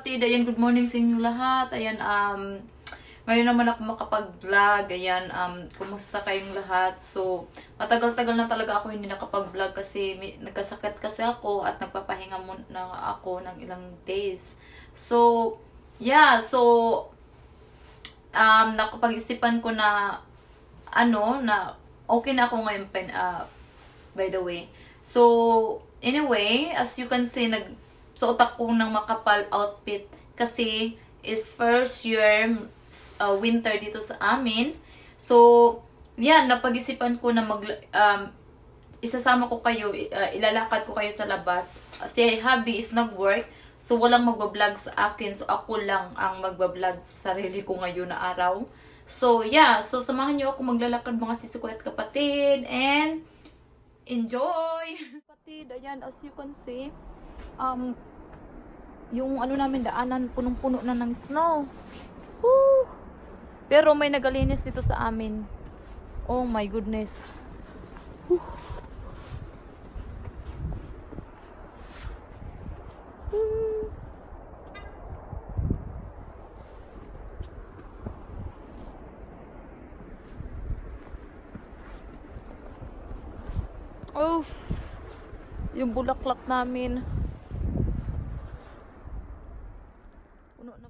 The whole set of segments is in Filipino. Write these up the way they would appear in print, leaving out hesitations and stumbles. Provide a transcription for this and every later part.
kapatid, ayan, good morning sa inyo lahat. Ayan, ngayon naman ako makapag-vlog. Ayan, kumusta kayong lahat? So, matagal-tagal na talaga ako hindi nakapag-vlog kasi nagkasakit kasi ako at nagpapahinga muna ako ng ilang days. So, yeah, so, nakapag-isipan ko na, na okay na ako ngayon, by the way. So, anyway, as you can see, suot ako ng makapal outfit kasi is first year winter dito sa amin. So, yan, napag-isipan ko na isasama ko kayo, ilalakad ko kayo sa labas. Si hubby is nag-work, so walang magbablog sa akin. So, ako lang ang magbablog sa sarili ko ngayon na araw. So, yeah. So, samahan niyo ako maglalakad mga sisuko at kapatid. And, enjoy! Kapatid, ayan, as you can see, yung namin daanan, punong-puno na ng snow. Woo! Pero may nagalinis dito sa amin. Oh my goodness. Woo! Oh, yung bulaklak namin. Puno na.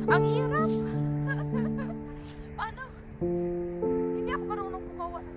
Ang hirap. Paano? Hindi ako marunong kumawa ng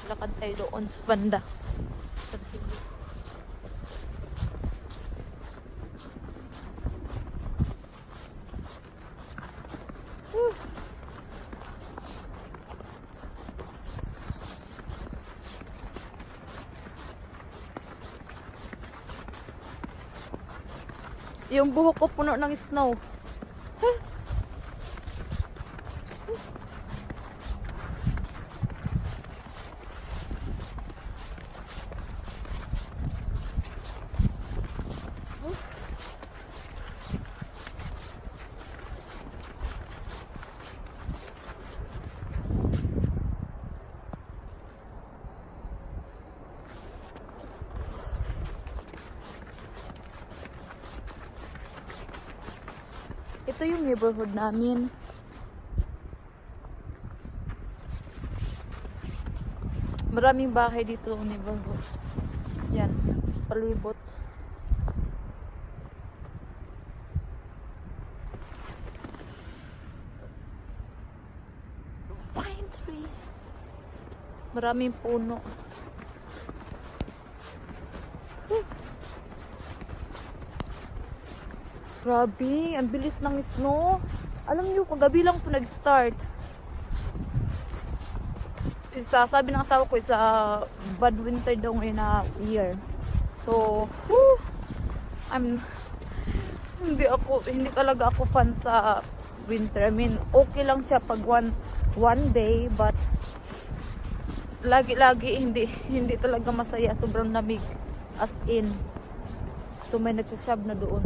Lakad tayo doon sa banda. Sa dulo. Yung buhok ko puno ng snow. Ito yung neighborhood namin. Maraming bahay dito sa neighborhood. Yan, palibot. Pine tree. Maraming puno. Grabe, ang bilis ng snow. Alam niyo, kagabi lang ito nag-start. Sabi ng asawa ko, bad winter daw ngayon na year. So, hindi talaga ako fan sa winter. I mean, okay lang siya pag one day, but lagi hindi talaga masaya. Sobrang lamig, as in. So, may nagsashab na doon.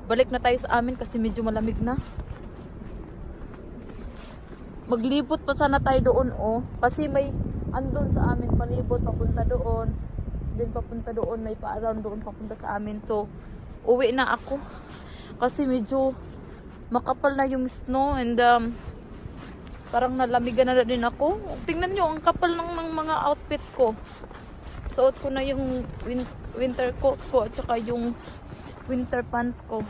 Balik na tayo sa amin kasi medyo malamig na. Maglibot pa sana tayo doon, kasi may andun sa amin palibot papunta doon. Then papunta doon, may pa-around doon papunta sa amin. So, uwi na ako. Kasi medyo makapal na yung snow and parang nalamigan na din ako. Tingnan nyo, ang kapal ng mga outfit ko. Suot ko na yung winter coat ko at saka yung winter pants ko.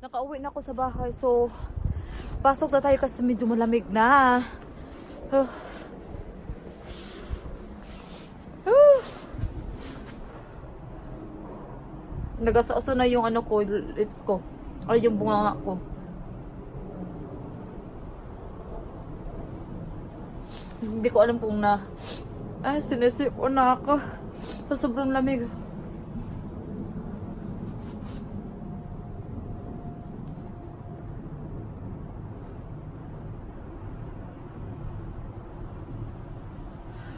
Nakauwi na ako sa bahay. So, pasok na tayo kasi medyo malamig na. Nagasauso na yung ano ko, lips ko. Ay, yung bunga ko. Hindi ko alam kung na... Ay, sinisip-o na ako. Sa sobrang lamig.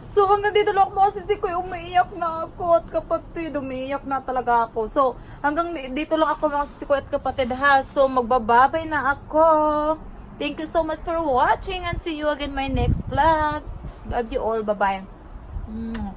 So hanggang dito lang ako kasi umiiyak na ako at kapatid, umiiyak na talaga ako. So hanggang dito lang ako mga sisikoy at kapatid ha. So magbababay na ako. Thank you so much for watching and see you again my next vlog. Love you all. Bye-bye.